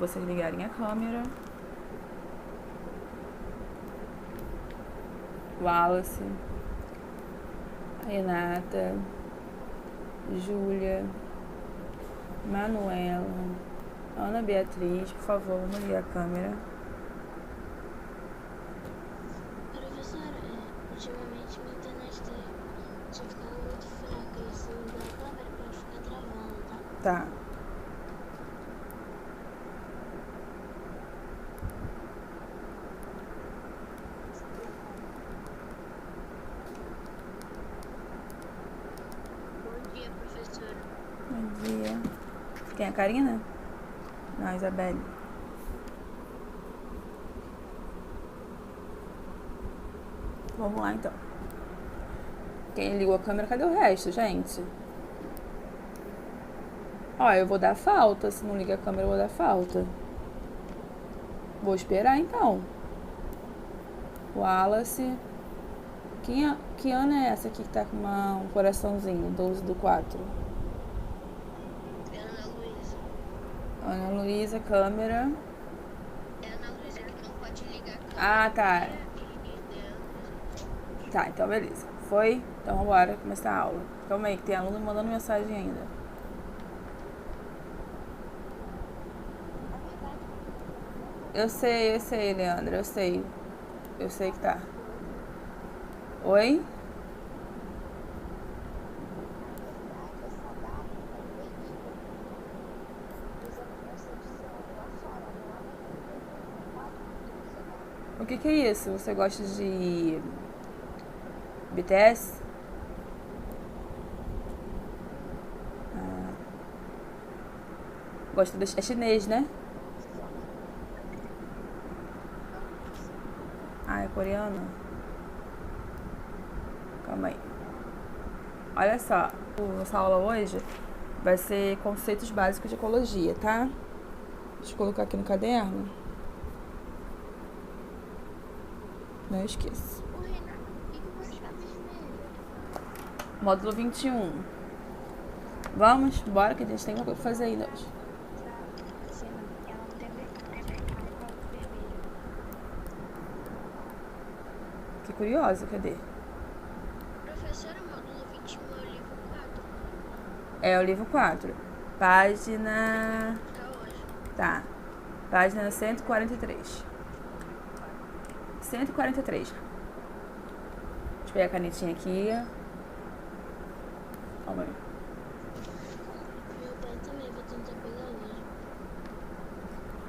vocês ligarem a câmera. Wallace, Renata, Júlia, Manuela, Ana Beatriz, por favor, vamos ligar a câmera. Professora, ultimamente minha internet tinha ficado muito fraca e se ligar a câmera pode ficar travando, tá? Tá. Bom dia, professora. Bom dia. Quem é a Karina? Não, a Isabelle. Vamos lá, então. Quem ligou a câmera, cadê o resto, gente? Ó, eu vou dar falta. Se não liga a câmera, eu vou dar falta. Vou esperar, então. Wallace. Que ano é essa aqui que tá com um coraçãozinho? 12/4. Ana Luísa. Ana Luísa, câmera. É a Ana Luísa que não pode ligar a câmera. Ah, tá. Tá, então beleza. Foi? Então vambora começar a aula. Calma aí, que tem aluno mandando mensagem ainda. Eu sei, Leandra, eu sei. Eu sei que tá. Oi? O que é isso? Você gosta de BTS? Gosta de... É chinês, né? Ah, é coreano? Calma aí. Olha só, nossa aula hoje vai ser conceitos básicos de ecologia, tá? Deixa eu colocar aqui no caderno. Não esqueça. Ô, Renata, por que você tá vermelho? Módulo 21. Vamos? Bora que a gente tem uma coisa pra fazer ainda hoje. Ela não tem vermelho. Fiquei curiosa, cadê? Professora, módulo 21 é o livro 4. É o livro 4. Página... Pra hoje. Tá. Página 143. 143. Deixa eu pegar a canetinha aqui. Calma aí. Meu pai também, vou tentar pegar hoje.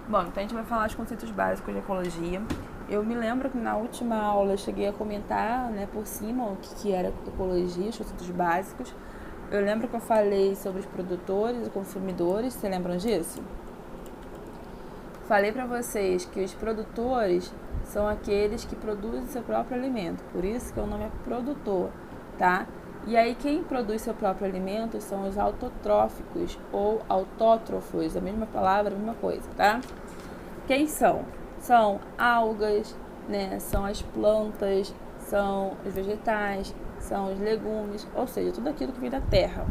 Bom, então a gente vai falar os conceitos básicos de ecologia. Eu me lembro que na última aula eu cheguei a comentar, né, por cima o que era ecologia, os conceitos básicos. Eu lembro que eu falei sobre os produtores e consumidores, vocês lembram disso? Falei pra vocês que os produtores são aqueles que produzem seu próprio alimento, por isso que o nome é produtor, tá? E aí quem produz seu próprio alimento são os autotróficos ou autótrofos, a mesma palavra, a mesma coisa, tá? Quem são? São algas, né? São as plantas, são os vegetais, são os legumes, ou seja, tudo aquilo que vem da terra,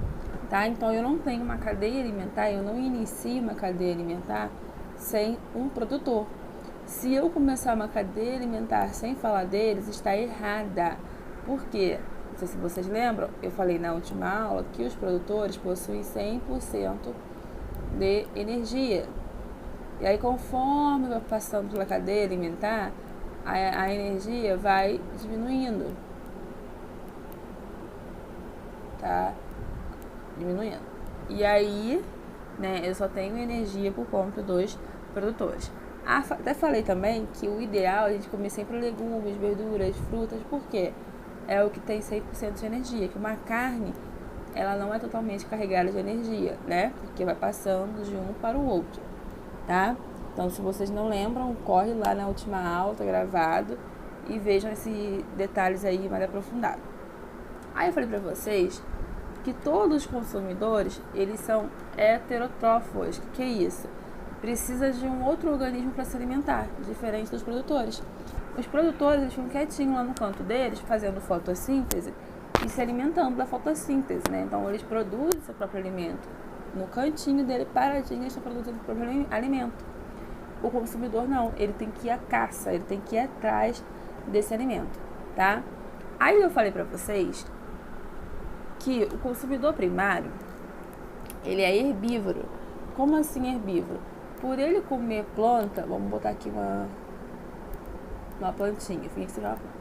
tá? Então eu não tenho uma cadeia alimentar, eu não inicio uma cadeia alimentar sem um produtor. Se eu começar uma cadeia alimentar sem falar deles, está errada. Por quê? Não sei se vocês lembram, eu falei na última aula que os produtores possuem 100% de energia. E aí, conforme vai passando pela cadeia alimentar, a energia vai diminuindo. Tá? Diminuindo. E aí, né, eu só tenho energia por conta dos produtores. Até falei também que o ideal é a gente comer sempre legumes, verduras, frutas, porque é o que tem 100% de energia, que uma carne, ela não é totalmente carregada de energia, né? Porque vai passando de um para o outro, tá? Então, se vocês não lembram, corre lá na última aula, tá gravado, e vejam esses detalhes aí mais aprofundado. Aí eu falei pra vocês que todos os consumidores, eles são heterotrófos. O que é isso? Precisa de um outro organismo para se alimentar, diferente dos produtores. Os produtores, eles ficam quietinhos lá no canto deles, fazendo fotossíntese e se alimentando da fotossíntese, né? Então, eles produzem seu próprio alimento. No cantinho dele, paradinho, eles estão produzindo o próprio alimento. O consumidor não, ele tem que ir à caça, ele tem que ir atrás desse alimento, tá? Aí eu falei pra vocês que o consumidor primário, ele é herbívoro. Como assim herbívoro? Por ele comer planta, vamos botar aqui uma plantinha, fixa uma planta.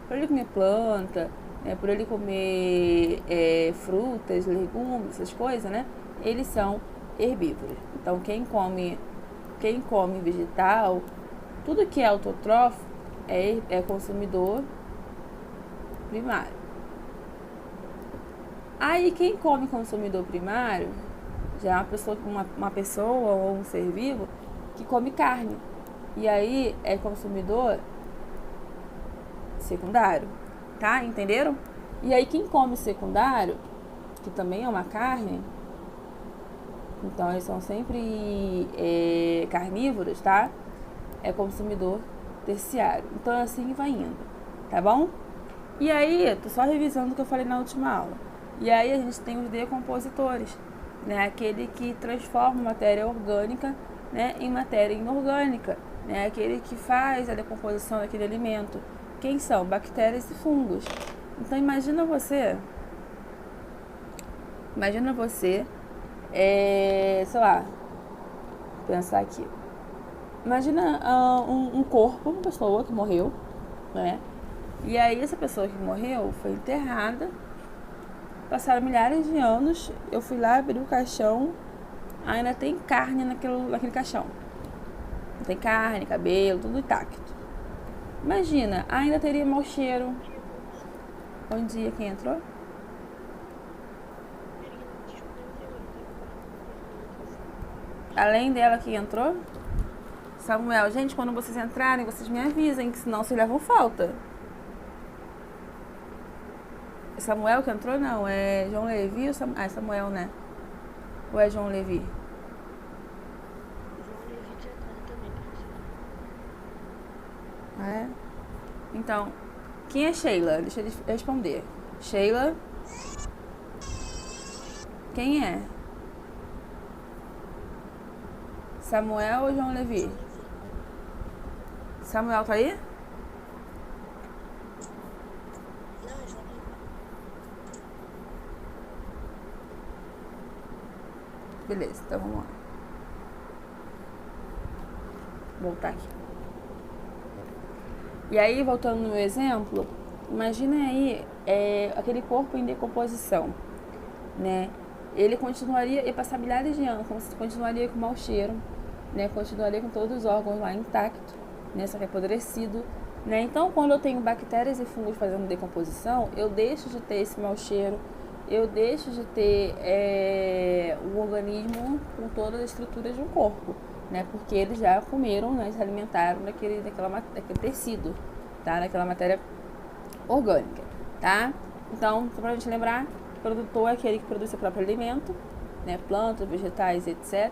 Por ele comer planta, né, por ele comer frutas, legumes, essas coisas, né? Eles são herbívoros. Então quem come vegetal, tudo que é autotrófico é consumidor primário. Aí quem come consumidor primário já é uma pessoa ou um ser vivo que come carne. E aí é consumidor secundário, tá? Entenderam? E aí quem come secundário, que também é uma carne, então eles são sempre carnívoros, tá? É consumidor terciário. Então assim vai indo, tá bom? E aí, tô só revisando o que eu falei na última aula. E aí a gente tem os decompositores, né? Aquele que transforma matéria orgânica, né, em matéria inorgânica, né? Aquele que faz a decomposição daquele alimento. Quem são? Bactérias e fungos. Então imagina você, sei lá, pensar aqui. Imagina um corpo, uma pessoa que morreu, né? E aí essa pessoa que morreu foi enterrada, passaram milhares de anos, eu fui lá, abri o caixão, ainda tem carne naquele caixão. Tem carne, cabelo, tudo intacto. Imagina, ainda teria mau cheiro. Bom dia, quem entrou? Além dela que entrou? Samuel, gente, quando vocês entrarem, vocês me avisem, que senão vocês levam falta. Samuel que entrou? Não, é João Levi ou Samuel? Ah, é Samuel, né? Ou é João Levi? João Levi tinha entrado também, professor. Ah, é? Então, quem é Sheila? Deixa eu responder. Sheila? Quem é? Samuel ou João Levi? Samuel tá aí? Não, é João Levi. Beleza, então vamos lá. Voltar aqui. E aí, voltando no meu exemplo, imagina aí aquele corpo em decomposição, né? Ele ia passar milhares de anos, continuaria com mau cheiro, né? Continuaria com todos os órgãos lá intactos, né? Só que apodrecido, né? Então, quando eu tenho bactérias e fungos fazendo decomposição, eu deixo de ter esse mau cheiro, eu deixo de ter um organismo com todas as estruturas de um corpo, né? Porque eles já comeram, né? Se alimentaram daquele tecido, tá? Daquela matéria orgânica, tá? Então, só pra gente lembrar, produtor é aquele que produz seu próprio alimento, né? Plantas, vegetais, etc.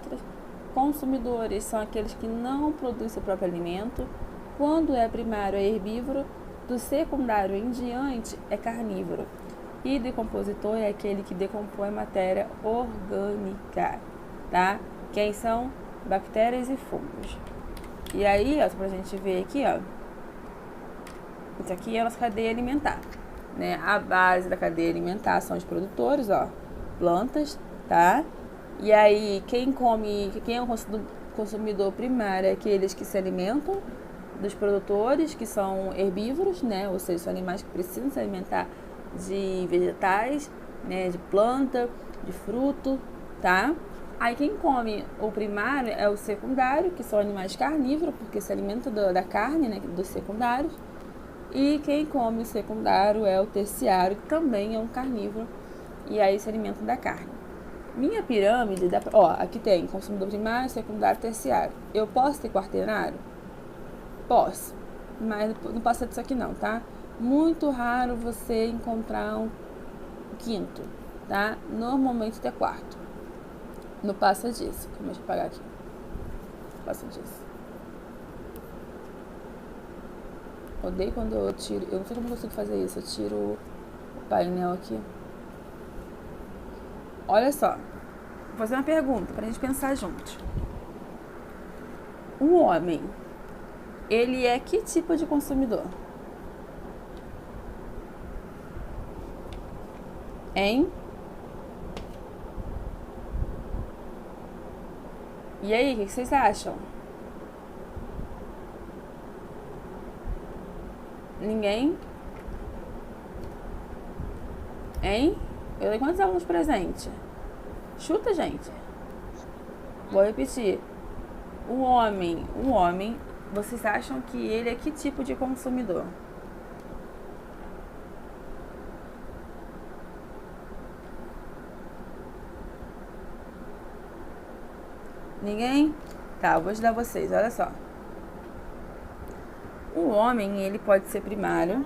Consumidores são aqueles que não produzem seu próprio alimento. Quando é primário é herbívoro, do secundário em diante é carnívoro. E decompositor é aquele que decompõe matéria orgânica, tá? Quem são? Bactérias e fungos. E aí, ó, só pra gente ver aqui, ó. Isso aqui é a nossa cadeia alimentar, né? A base da cadeia alimentar são os produtores, ó, plantas, tá? E aí, quem é o consumidor primário é aqueles que se alimentam dos produtores, que são herbívoros, né? Ou seja, são animais que precisam se alimentar de vegetais, né? De planta, de fruto, tá? Aí quem come o primário é o secundário, que são animais carnívoros, porque se alimentam da carne, né? Dos secundários. E quem come o secundário é o terciário, que também é um carnívoro, e aí se alimenta da carne. Minha pirâmide, aqui tem consumidor primário, secundário, terciário. Eu posso ter quaternário? Posso, mas não passa disso aqui não, tá? Muito raro você encontrar um quinto, tá? Normalmente é quarto. Não passa disso. Deixa eu apagar aqui. Não passa disso. Odeio quando eu tiro. Eu não sei como eu consigo fazer isso. Eu tiro o painel aqui. Olha só. Vou fazer uma pergunta pra gente pensar juntos. um homem, ele é que tipo de consumidor? Hein? E aí, o que vocês acham? Ninguém? Hein? Eu tenho quantos alunos presentes? Chuta, gente. Vou repetir. Um homem, vocês acham que ele é que tipo de consumidor? Ninguém? Tá, eu vou ajudar vocês, olha só. O homem, ele pode ser primário.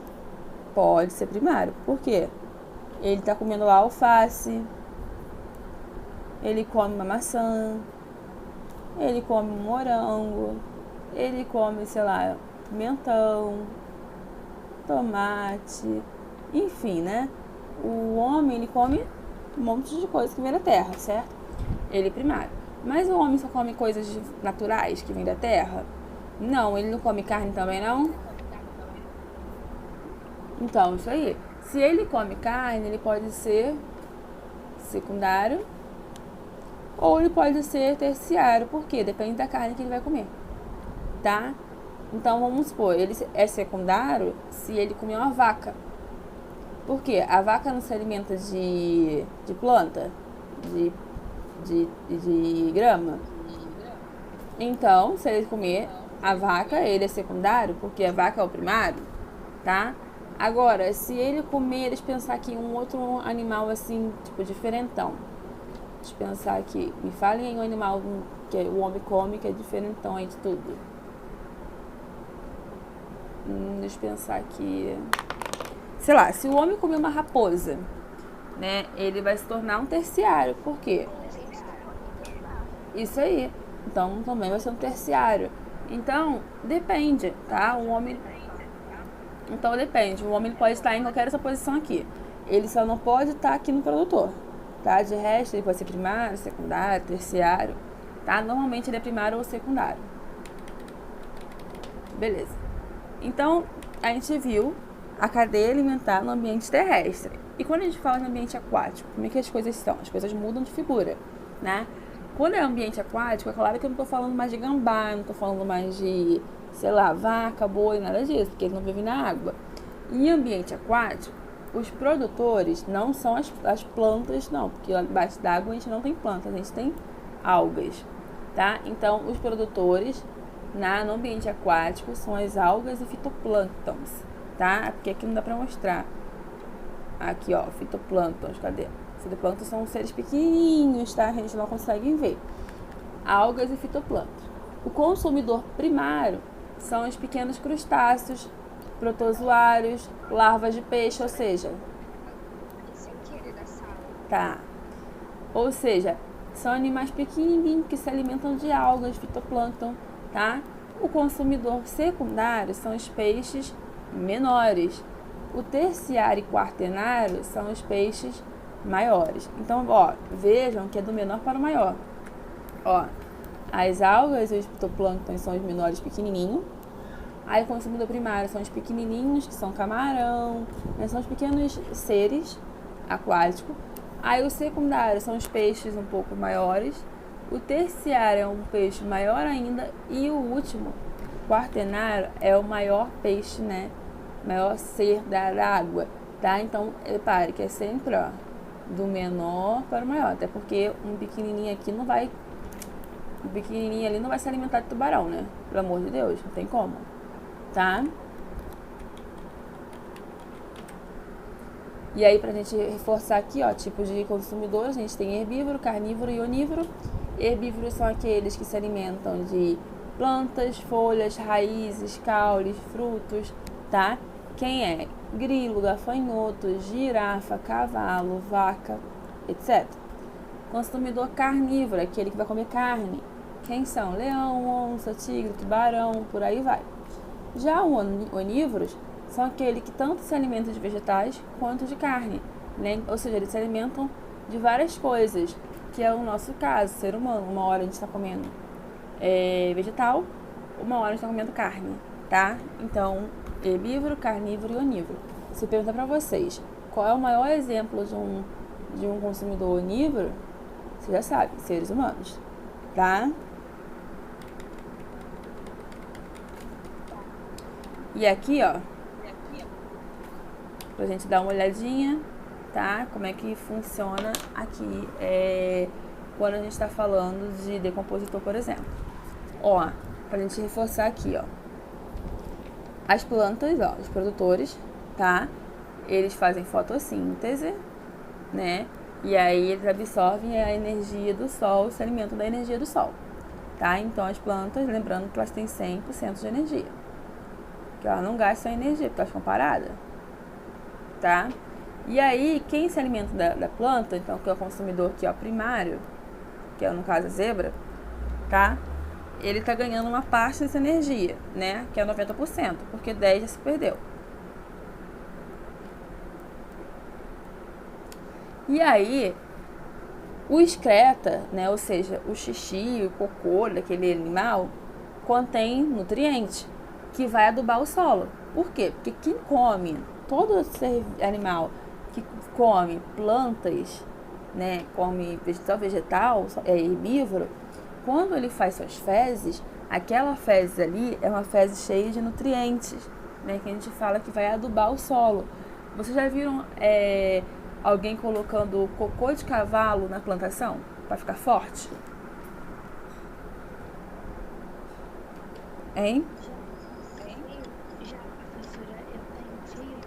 Pode ser primário. Por quê? Ele tá comendo lá alface. Ele come uma maçã. Ele come um morango. Ele come, sei lá, pimentão, tomate. Enfim, né? O homem, ele come um monte de coisa que vem da terra, certo? Ele é primário. Mas o homem só come coisas naturais que vêm da terra? Não, ele não come carne também, não? Então, isso aí. Se ele come carne, ele pode ser secundário ou ele pode ser terciário. Por quê? Depende da carne que ele vai comer, tá? Então, vamos supor, ele é secundário se ele comer uma vaca. Por quê? A vaca não se alimenta de planta, de grama. Então, se ele comer a vaca, ele é secundário, porque a vaca é o primário, tá? Agora, se ele comer, deixa eu pensar aqui, um outro animal assim, tipo, diferentão. Deixa eu pensar aqui. Me falem em um animal que o homem come, que é diferentão aí de tudo. Deixa eu pensar aqui. Sei lá, se o homem comer uma raposa, né, ele vai se tornar um terciário. Por quê? Isso aí. Então, também vai ser um terciário. Então, depende, tá? O homem... Então, depende. O homem pode estar em qualquer essa posição aqui. Ele só não pode estar aqui no produtor, tá? De resto, ele pode ser primário, secundário, terciário, tá? Normalmente, ele é primário ou secundário. Beleza. Então, a gente viu a cadeia alimentar no ambiente terrestre. E quando a gente fala no ambiente aquático, como é que as coisas são? As coisas mudam de figura, né? Quando é ambiente aquático, é claro que eu não tô falando mais de gambá, não tô falando mais de, sei lá, vaca, boi, nada disso, porque eles não vivem na água. Em ambiente aquático, os produtores não são as plantas, não, porque lá debaixo d'água a gente não tem plantas, a gente tem algas, tá? Então, os produtores no ambiente aquático são as algas e fitoplânctons, tá? Porque aqui não dá pra mostrar. Aqui, ó, fitoplânctons, cadê? Fitoplânctons são seres pequenininhos, tá? A gente não consegue ver. Algas e fitoplânctons. O consumidor primário são os pequenos crustáceos, protozoários, larvas de peixe, ou seja... Tá. Ou seja, são animais pequenininhos que se alimentam de algas, fitoplâncton, tá? O consumidor secundário são os peixes menores. O terciário e quaternário são os peixes maiores. Então, ó, vejam que é do menor para o maior. Ó, as algas e os fitoplânctons são os menores pequenininhos. Aí o consumidor primário são os pequenininhos, que são camarão, né? São os pequenos seres aquáticos. Aí o secundário são os peixes um pouco maiores. O terciário é um peixe maior ainda. E o último, quaternário, é o maior peixe, né? Maior ser da água, tá? Então, repare que é sempre, ó, do menor para o maior. Até porque um pequenininho aqui não vai... Um pequenininho ali não vai se alimentar de tubarão, né? Pelo amor de Deus, não tem como, tá? E aí, pra gente reforçar aqui, ó, tipos de consumidor, a gente tem herbívoro, carnívoro e onívoro. Herbívoros são aqueles que se alimentam de plantas, folhas, raízes, caules, frutos, tá? Quem é? Grilo, gafanhoto, girafa, cavalo, vaca, etc. Consumidor carnívoro, aquele que vai comer carne. Quem são? Leão, onça, tigre, tubarão, por aí vai. Já os onívoros são aqueles que tanto se alimentam de vegetais quanto de carne, né? Ou seja, eles se alimentam de várias coisas, que é o nosso caso, ser humano. Uma hora a gente está comendo vegetal, uma hora estão comendo carne, tá? Então, herbívoro, carnívoro e onívoro. Se perguntar pra vocês, qual é o maior exemplo de um consumidor onívoro, você já sabe, seres humanos, tá? E aqui, ó, pra gente dar uma olhadinha, tá? Como é que funciona aqui, quando a gente tá falando de decompositor, por exemplo. Ó, pra gente reforçar aqui, ó. As plantas, ó, os produtores, tá? Eles fazem fotossíntese, né? E aí eles absorvem a energia do sol, se alimentam da energia do sol, tá? Então as plantas, lembrando que elas têm 100% de energia, que elas não gastam energia, porque elas ficam paradas, tá? E aí, quem se alimenta da planta, então que é o consumidor aqui, ó, primário, que é no caso a zebra, tá? Ele tá ganhando uma parte dessa energia, né? Que é 90%, porque 10% já se perdeu. E aí, o excreta, né? Ou seja, o xixi, o cocô daquele animal, contém nutriente que vai adubar o solo. Por quê? Porque quem come, todo ser animal que come plantas, né? Come vegetal, é herbívoro, quando ele faz suas fezes, aquela fezes ali é uma fezes cheia de nutrientes, né? Que a gente fala que vai adubar o solo. Vocês já viram alguém colocando cocô de cavalo na plantação para ficar forte? Hein? Já, professora, eu tenho um filho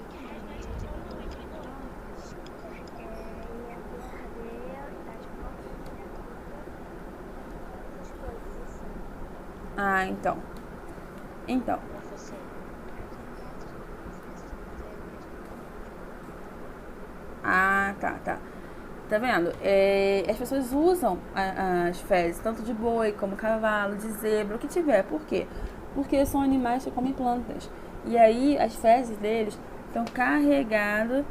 que mais ou menos tem 8 anos. E a planta dele tá de essas coisas assim. Ah, então. Professor, Ah, tá. Tá vendo? As pessoas usam as fezes, tanto de boi como cavalo, de zebra, o que tiver. Por quê? Porque são animais que comem plantas. E aí as fezes deles estão carregadas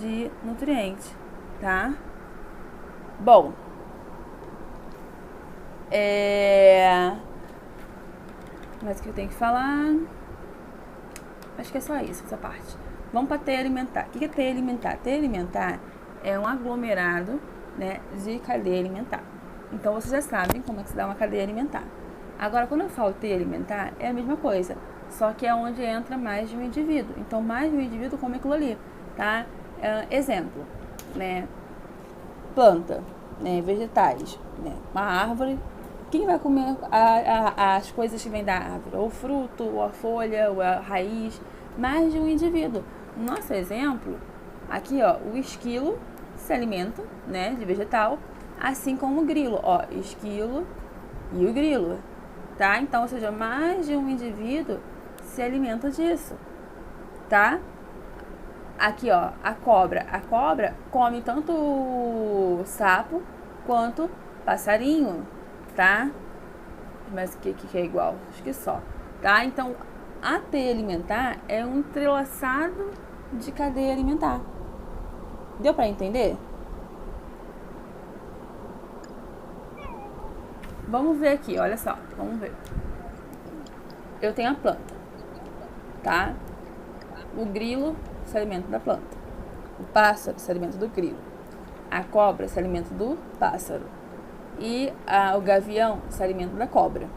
de nutrientes, tá? Bom, mas o que eu tenho que falar? Acho que é só isso, essa parte. Vamos para teia alimentar. O que é teia alimentar? Teia alimentar é um aglomerado, né, de cadeia alimentar. Então, vocês já sabem como é que se dá uma cadeia alimentar. Agora, quando eu falo teia alimentar, é a mesma coisa, só que é onde entra mais de um indivíduo. Então, mais de um indivíduo come aquilo ali, tá? Exemplo, né? Planta, né, vegetais, né, uma árvore. Quem vai comer as coisas que vêm da árvore? Ou o fruto, ou a folha, ou a raiz. Mais de um indivíduo. Nosso exemplo, aqui, ó, o esquilo se alimenta, né, de vegetal, assim como o grilo, ó, esquilo e o grilo, tá? Então, ou seja, mais de um indivíduo se alimenta disso, tá? Aqui, ó, a cobra. A cobra come tanto sapo quanto passarinho, tá? Mas o que é igual? Acho que só, tá? Então, a teia alimentar é um entrelaçado de cadeia alimentar. Deu pra entender? Vamos ver aqui, olha só, vamos ver. Eu tenho a planta, tá? O grilo se alimenta da planta. O pássaro se alimenta do grilo. A cobra se alimenta do pássaro. E o gavião se alimenta da cobra.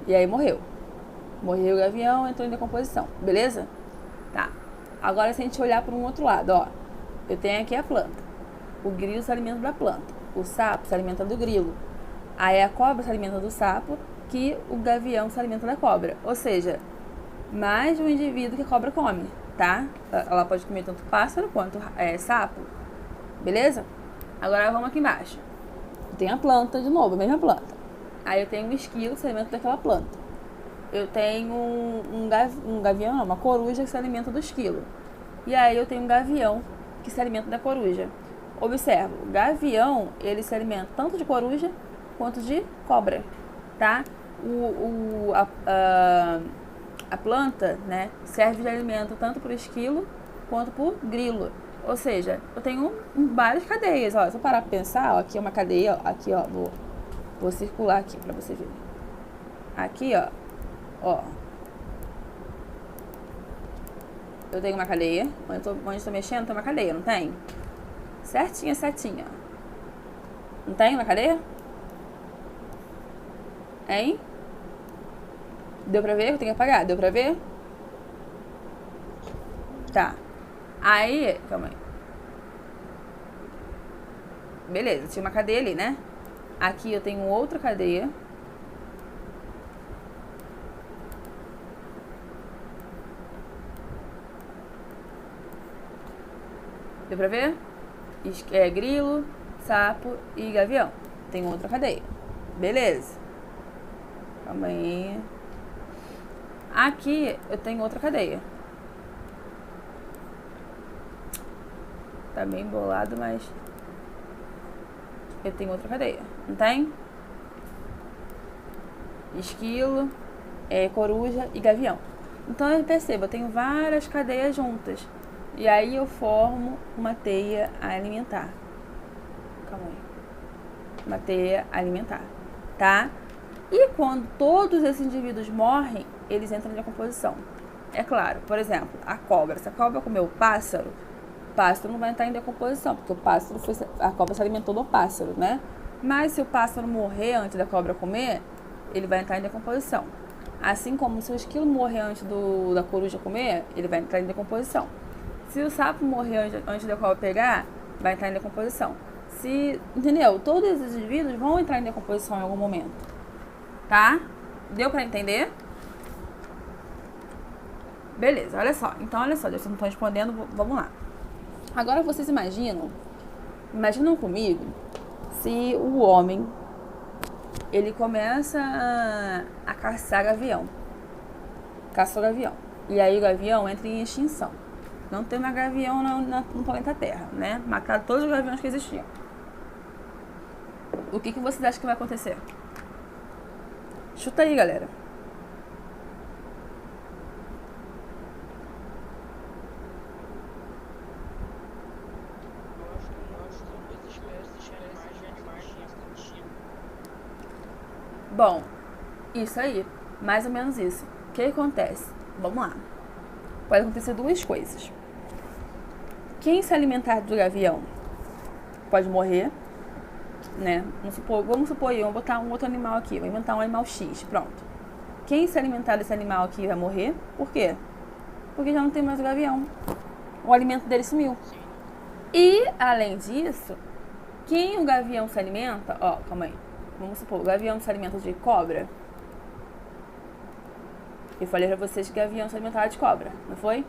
E aí morreu. Morreu o gavião, entrou em decomposição. Beleza? Tá. Agora, se a gente olhar para um outro lado, ó. Eu tenho aqui a planta. O grilo se alimenta da planta. O sapo se alimenta do grilo. Aí a cobra se alimenta do sapo, que o gavião se alimenta da cobra. Ou seja, mais de um indivíduo que a cobra come, tá? Ela pode comer tanto pássaro quanto sapo. Beleza? Agora vamos aqui embaixo. Eu tenho a planta de novo, a mesma planta. Aí eu tenho um esquilo que se alimenta daquela planta. Eu tenho um gavião, uma coruja que se alimenta do esquilo. E aí eu tenho um gavião que se alimenta da coruja. Observa, o gavião, ele se alimenta tanto de coruja quanto de cobra, tá? A planta, né, serve de alimento tanto para o esquilo quanto para o grilo. Ou seja, eu tenho várias cadeias. Ó, se eu parar para pensar, ó, aqui é uma cadeia, ó, aqui, ó, vou circular aqui para você ver. Aqui, ó, Ó. Eu tenho uma cadeia. Onde eu tô mexendo tem uma cadeia, não tem? Certinha, certinha. Não tem uma cadeia? Hein? Deu pra ver? Eu tenho que apagar. Deu pra ver? Tá. Aí, calma aí. Beleza, tinha uma cadeia ali, né? Aqui eu tenho outra cadeia. Deu pra ver? Grilo, sapo e gavião. Tem outra cadeia. Beleza. Calma aí. Aqui eu tenho outra cadeia. Tá bem bolado, mas eu tenho outra cadeia. Não tem? Esquilo, coruja e gavião. Então eu percebo, eu tenho várias cadeias juntas. E aí eu formo uma teia alimentar. Calma aí. Uma teia alimentar, tá? E quando todos esses indivíduos morrem, eles entram em decomposição. É claro, por exemplo, a cobra. Se a cobra comeu o pássaro não vai entrar em decomposição, porque a cobra se alimentou do pássaro, né? Mas se o pássaro morrer antes da cobra comer, ele vai entrar em decomposição. Assim como se o esquilo morrer antes da coruja comer, ele vai entrar em decomposição. Se o sapo morrer antes da cobra pegar, vai entrar em decomposição. Entendeu? Todos esses indivíduos vão entrar em decomposição em algum momento. Tá? Deu pra entender? Beleza, olha só. Então, olha só, vocês não estão respondendo, vamos lá. Agora vocês imaginam comigo, se o homem, ele começa a caçar gavião. Caça o gavião. E aí o gavião entra em extinção. Não tem mais gavião no planeta Terra, né? Mataram todos os gaviões que existiam. O que vocês acham que vai acontecer? Chuta aí, galera. Bom, isso aí. Mais ou menos isso. O que acontece? Vamos lá. Pode acontecer duas coisas. Quem se alimentar do gavião pode morrer, né? Vamos supor, vamos botar um outro animal aqui. Vou inventar um animal X, pronto. Quem se alimentar desse animal aqui vai morrer. Por quê? Porque já não tem mais o gavião. O alimento dele sumiu. E, além disso, quem o gavião se alimenta... Ó, calma aí. Vamos supor, o gavião se alimenta de cobra. Eu falei pra vocês que gavião se alimentava de cobra, não foi?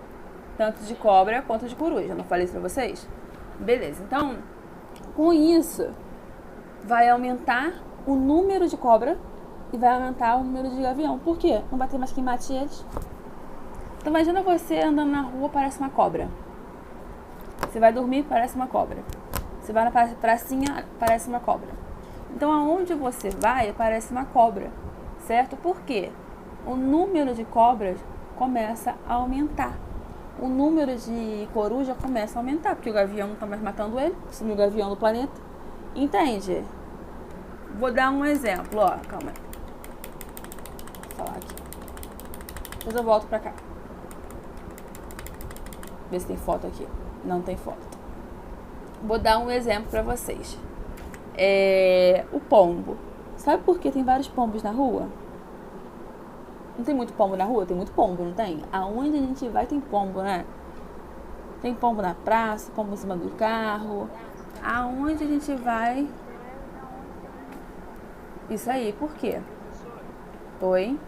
Tanto de cobra quanto de coruja, não falei isso pra vocês? Beleza, então, com isso, vai aumentar o número de cobra e vai aumentar o número de gavião. Por quê? Não vai ter mais quem mate eles. Então, imagina você andando na rua, parece uma cobra. Você vai dormir, parece uma cobra. Você vai na pracinha, parece uma cobra. Então, aonde você vai, parece uma cobra, certo? Por quê? O número de cobras começa a aumentar. O número de coruja começa a aumentar, porque o gavião não está mais matando ele, sumiu o gavião do planeta. Entende? Vou dar um exemplo, ó, calma aí. Vou falar aqui. Depois eu volto pra cá. Ver se tem foto aqui. Não tem foto. Vou dar um exemplo pra vocês. O pombo. Sabe por que tem vários pombos na rua? Não tem muito pombo na rua? Tem muito pombo, não tem? Aonde a gente vai tem pombo, né? Tem pombo na praça, pombo em cima do carro. Aonde a gente vai... Isso aí, por quê? Oi?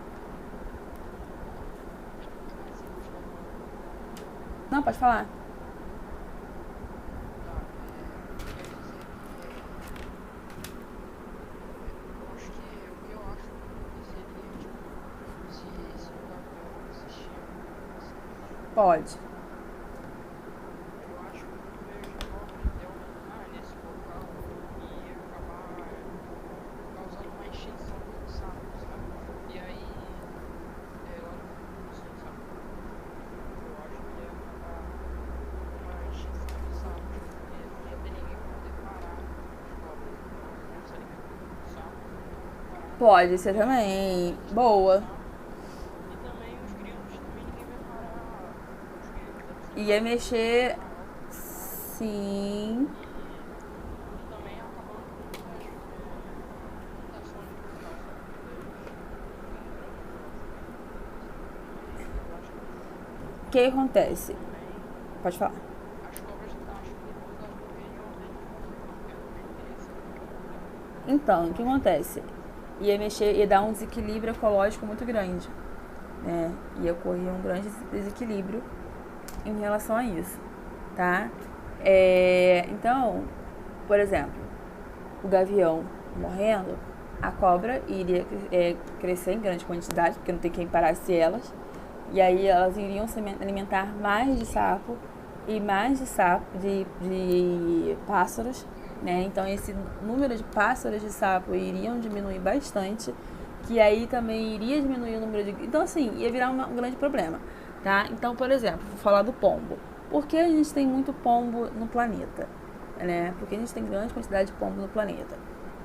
Não, pode falar. Pode. Eu acho que o número de cobras deve aumentar nesse local e acabar causando uma extinção do sapo, sabe? E aí, lá no futuro, assim, sabe? Eu acho que ia acabar uma extinção do sapo, porque não ia ter ninguém pra poder parar as cobras. Então, não se alimentando do sapo, não ia parar. Pode ser também. Boa. ia mexer, sim, E também acabando com muitas mutações por causa eu acho o que acontece? também Pode falar. as cobras, acho que depois elas morreriam dentro de confusão, porque também teria esse problema. Então, o que acontece? Ia mexer, ia dar um desequilíbrio ecológico muito grande, né? Ia ocorrer um grande desequilíbrio em relação a isso, tá? Então, por exemplo, o gavião morrendo, a cobra iria crescer em grande quantidade, porque não tem quem parasse elas, e aí elas iriam se alimentar mais de sapo e mais de pássaros, né? Então esse número de pássaros de sapo iriam diminuir bastante, que aí também iria diminuir o número de... Então assim, ia virar um grande problema, tá? Então, por exemplo, vou falar do pombo. Por que a gente tem muito pombo no planeta? Né? Porque a gente tem grande quantidade de pombo no planeta.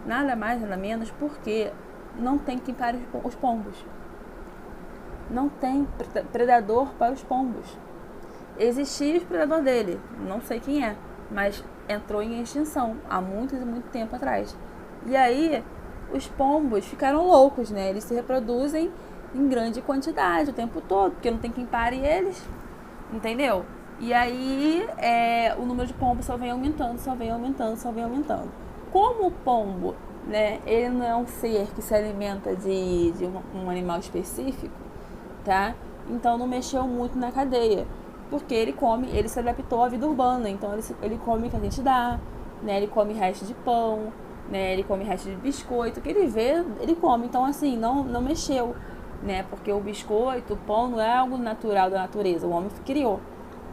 Nada mais, nada menos, porque não tem quem pare os pombos. Não tem predador para os pombos. Existia o predador dele, não sei quem é, mas entrou em extinção há muito e muito tempo atrás. E aí, os pombos ficaram loucos, né? Eles se reproduzem em grande quantidade o tempo todo, porque não tem quem pare eles, entendeu? E aí, o número de pombos só vem aumentando, só vem aumentando, só vem aumentando. Como o pombo, né, ele não é um ser que se alimenta de um animal específico, tá? Então não mexeu muito na cadeia, porque ele se adaptou à vida urbana, então ele come o que a gente dá, né? Ele come resto de pão, né? Ele come resto de biscoito, o que ele vê, ele come. Então assim, não mexeu, né? Porque o biscoito, o pão não é algo natural da natureza, o homem criou,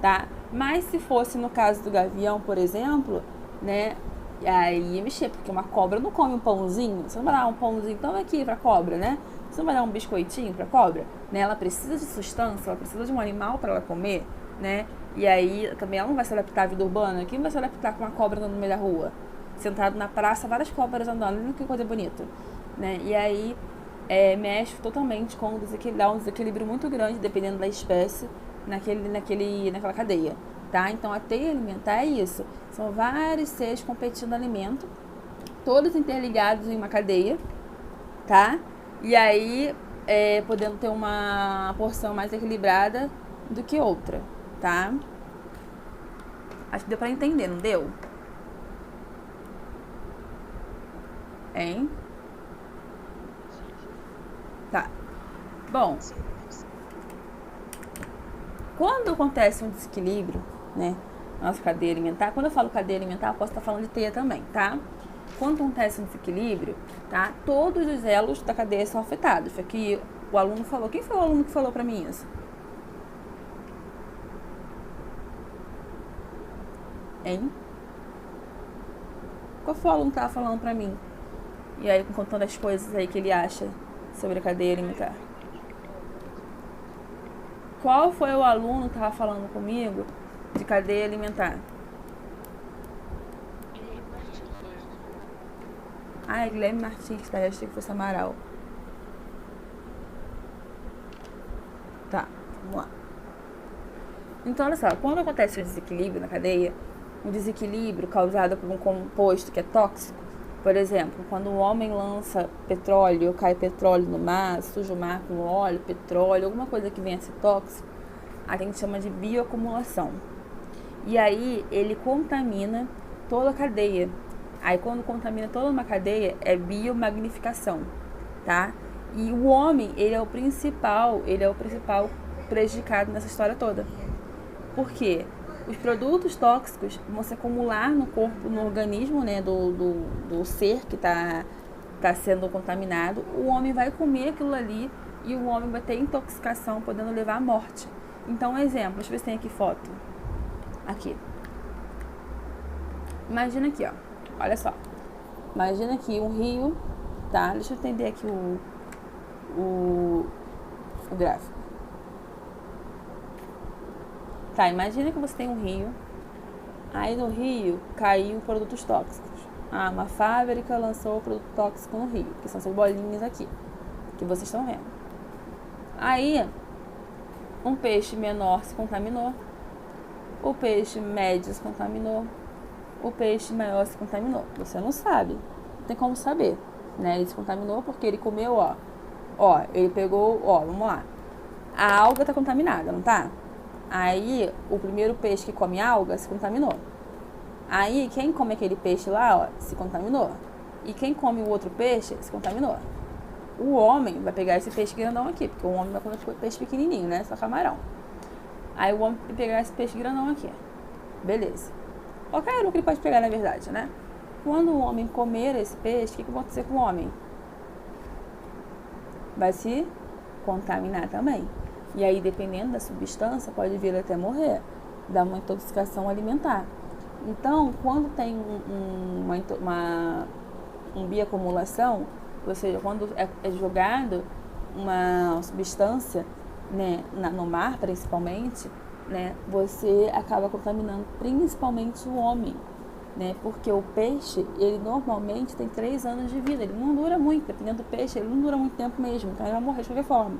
tá? Mas se fosse no caso do gavião, por exemplo, né? Aí ia mexer, porque uma cobra não come um pãozinho. Você não vai dar um pãozinho, então aqui pra cobra, né? Você não vai dar um biscoitinho pra cobra, né? Ela precisa de sustância, ela precisa de um animal para ela comer, né? E aí também ela não vai se adaptar à vida urbana. Quem vai se adaptar com uma cobra andando no meio da rua? Sentado na praça, várias cobras andando, olha que coisa bonita, né? E aí mexe totalmente com dá um desequilíbrio muito grande, dependendo da espécie, naquela cadeia, tá? Então a teia alimentar é isso. São vários seres competindo no alimento, todos interligados em uma cadeia, tá? E aí, podendo ter uma porção mais equilibrada do que outra, tá? Acho que deu pra entender, não deu? Hein? Tá. Bom, quando acontece um desequilíbrio, né, na nossa cadeia alimentar, quando eu falo cadeia alimentar, eu posso estar falando de teia também, tá? Quando acontece um desequilíbrio, tá? Todos os elos da cadeia são afetados. Foi que o aluno falou. Quem foi o aluno que falou pra mim isso? Hein? Qual foi o aluno que tava falando pra mim? E aí, contando as coisas aí que ele acha sobre a cadeia alimentar. Qual foi o aluno que tava falando comigo de cadeia alimentar? Ah, é Guilherme Martins, tá? Eu achei que fosse Amaral. Tá, vamos lá. Então, olha só, quando acontece o desequilíbrio na cadeia, um desequilíbrio causado por um composto que é tóxico, por exemplo, quando o homem lança petróleo, cai petróleo no mar, suja o mar com óleo, petróleo, alguma coisa que venha a ser tóxico, a gente chama de bioacumulação. E aí, ele contamina toda a cadeia. Aí, quando contamina toda uma cadeia, é biomagnificação, tá? E o homem, ele é o principal prejudicado nessa história toda. Por quê? Os produtos tóxicos vão se acumular no corpo, no organismo, né, do ser que está sendo contaminado. O homem vai comer aquilo ali e o homem vai ter intoxicação, podendo levar à morte. Então, um exemplo, deixa eu ver se tem aqui foto. Aqui. Imagina aqui, ó. Olha só. Imagina aqui um rio, tá? Deixa eu entender aqui o gráfico. Tá, imagina que você tem um rio. Aí no rio caiu produtos tóxicos. Ah, uma fábrica lançou produto tóxico no rio, que são essas bolinhas aqui, que vocês estão vendo. Aí, um peixe menor se contaminou. o peixe médio se contaminou, o peixe maior se contaminou. Você não sabe, não tem como saber, né? Ele se contaminou porque ele comeu, ele pegou, vamos lá. A alga tá contaminada, não tá? Aí, o primeiro peixe que come alga se contaminou. Aí, quem come aquele peixe lá, se contaminou. E quem come o outro peixe, se contaminou. O homem vai pegar esse peixe grandão aqui, porque o homem vai comer peixe pequenininho, né? Só camarão. Aí, o homem vai pegar esse peixe grandão aqui. Beleza. Qualquer um que ele pode pegar, na verdade, né? Quando o homem comer esse peixe, o que vai acontecer com o homem? Vai se contaminar também. E aí, dependendo da substância, pode vir até morrer, dar uma intoxicação alimentar. Então, quando tem uma bioacumulação, ou seja, quando é jogado uma substância, né, no mar principalmente, né, você acaba contaminando principalmente o homem, né, porque o peixe, ele normalmente tem 3 anos de vida, ele não dura muito, dependendo do peixe, ele não dura muito tempo mesmo, então ele vai morrer de qualquer forma,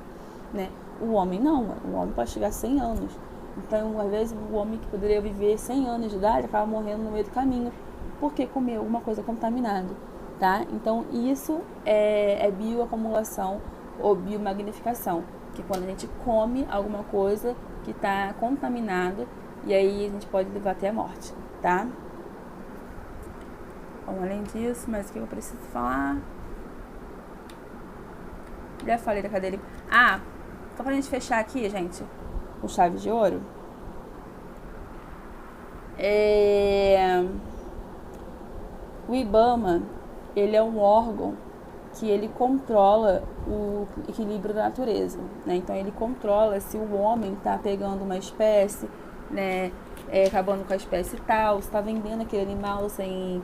né. O homem não, o homem pode chegar a 100 anos. Então, às vezes, o homem que poderia viver 100 anos de idade acaba morrendo no meio do caminho porque comeu alguma coisa contaminada, tá? Então, isso é bioacumulação ou biomagnificação, que quando a gente come alguma coisa que está contaminada e aí a gente pode levar até a morte, tá? Bom, além disso, mas o que eu preciso falar? Já falei da cadeira. Só pra gente fechar aqui, gente, com chave de ouro. O IBAMA, ele é um órgão que ele controla o equilíbrio da natureza, né? Então, ele controla se o homem está pegando uma espécie, né, acabando com a espécie tal, se está vendendo aquele animal sem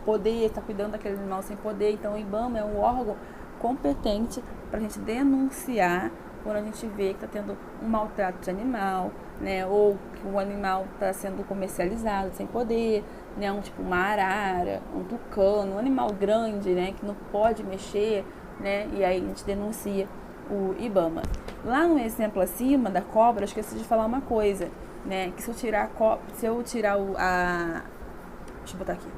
poder, está cuidando daquele animal sem poder. Então, o IBAMA é um órgão competente para a gente denunciar quando a gente vê que está tendo um maltrato de animal, né, ou que o animal está sendo comercializado sem poder, né, uma arara, um tucano, um animal grande, né, que não pode mexer, né, e aí a gente denuncia o IBAMA. Lá no exemplo acima da cobra, eu esqueci de falar uma coisa, né, que se eu tirar deixa eu botar aqui.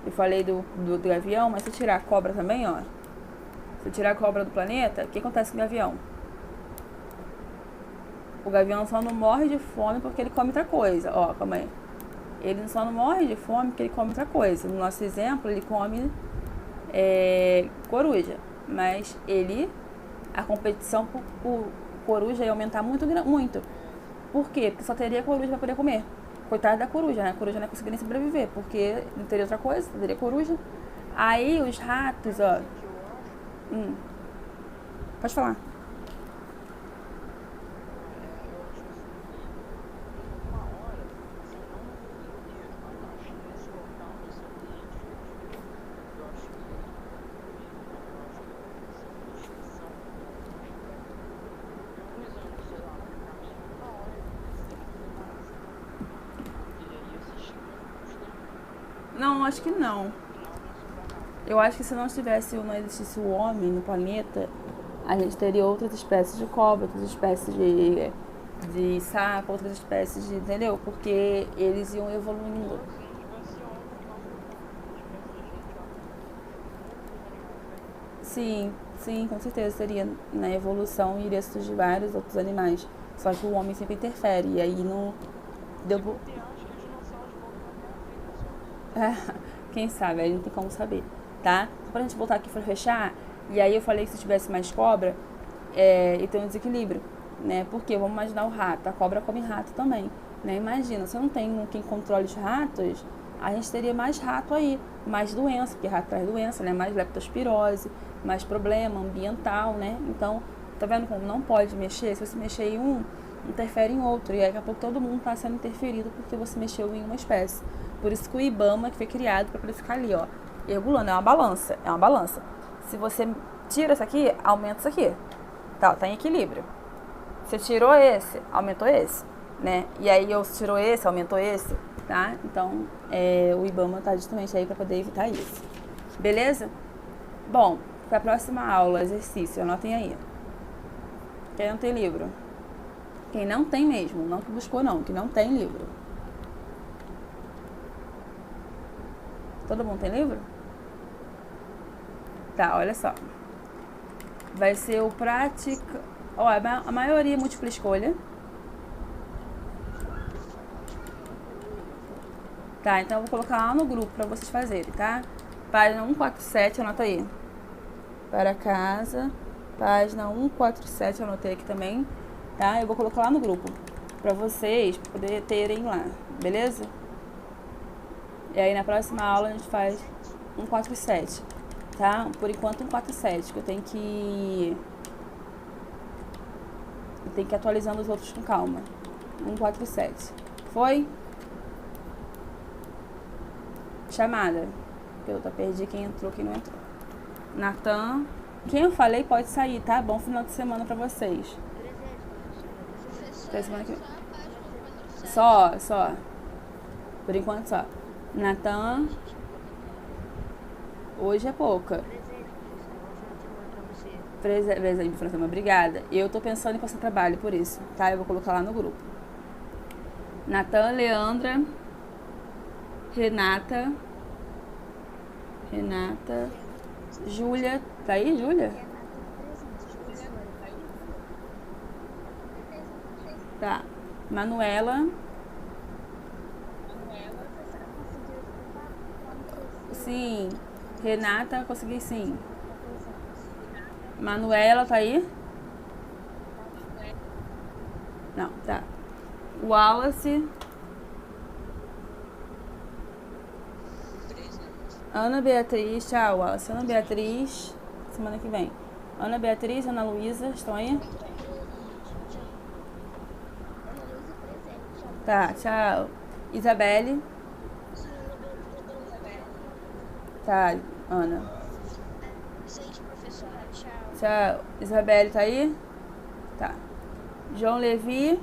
Eu falei do gavião, mas se eu tirar a cobra também, se eu tirar a cobra do planeta, o que acontece com o gavião? O gavião só não morre de fome porque ele come outra coisa. Calma aí. Ele só não morre de fome porque ele come outra coisa. No nosso exemplo, ele come coruja. Mas a competição por coruja ia aumentar muito. Por quê? Porque só teria coruja para poder comer. Coitada da coruja, né? A coruja não ia conseguir nem sobreviver, porque não teria outra coisa, não teria coruja. Aí os ratos, Pode falar. Não, acho que não. Eu acho que se não existisse o homem no planeta, a gente teria outras espécies de cobra, outras espécies de sapo, outras espécies entendeu? Porque eles iam evoluindo. Sim, com certeza seria. Na evolução iria surgir vários outros animais. Só que o homem sempre interfere, e aí não deu. Quem sabe, aí não tem como saber, tá? Pra gente voltar aqui pra fechar, e aí eu falei que se tivesse mais cobra, e tem um desequilíbrio, né? Porque vamos imaginar o rato, a cobra come rato também, né? Imagina, se eu não tenho quem controle os ratos, a gente teria mais rato aí, mais doença, porque rato traz doença, né? Mais leptospirose, mais problema ambiental, né? Então, tá vendo como não pode mexer? Se você mexer em um, interfere em outro, e aí daqui a pouco todo mundo tá sendo interferido porque você mexeu em uma espécie. Por isso que o IBAMA, que foi criado para poder ficar ali, regulando, é uma balança. Se você tira isso aqui, aumenta isso aqui. Tá em equilíbrio. Você tirou esse, aumentou esse, né? E aí tirou esse, aumentou esse, tá? Então, o IBAMA tá justamente aí para poder evitar isso. Beleza? Bom, para a próxima aula, exercício, anotem aí. Quem não tem livro? Quem não tem mesmo, não que buscou não, que não tem livro. Todo mundo tem livro? Tá, olha só. Vai ser o prática... Ó, a maioria é múltipla escolha. Tá, então eu vou colocar lá no grupo pra vocês fazerem, tá? Página 147, anota aí. Para casa. Página 147, anotei aqui também. Tá? Eu vou colocar lá no grupo pra vocês poderem terem lá, beleza? E aí na próxima aula a gente faz 147, tá? Por enquanto 147, que eu tenho que ir atualizando os outros com calma. 147. Foi? Chamada. Eu perdi quem entrou, quem não entrou. Natan. Quem eu falei pode sair, tá? Bom final de semana pra vocês. Até semana que vem. Só. Por enquanto só. Natan. Hoje é pouca. Presente, professora. Obrigada. Eu tô pensando em passar trabalho por isso, tá? Eu vou colocar lá no grupo. Natan, Leandra. Renata. Júlia. Tá aí, Júlia? Tá. Manuela. Sim. Renata, consegui sim. Manuela, tá aí? Não, tá. Wallace. Ana Beatriz, tchau, Wallace. Ana Beatriz, semana que vem. Ana Beatriz, Ana Luísa, estão aí? Tá, tchau. Isabelle. Tá, Ana. Tchau. Isabelle, tá aí? Tá. João Levi.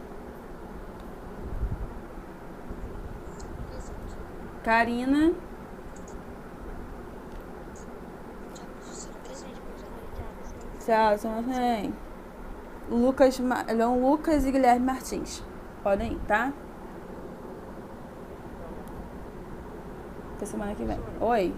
Karina. Tchau, semana que vem. Lucas e Guilherme Martins. Podem ir, tá? Até semana que vem. Oi.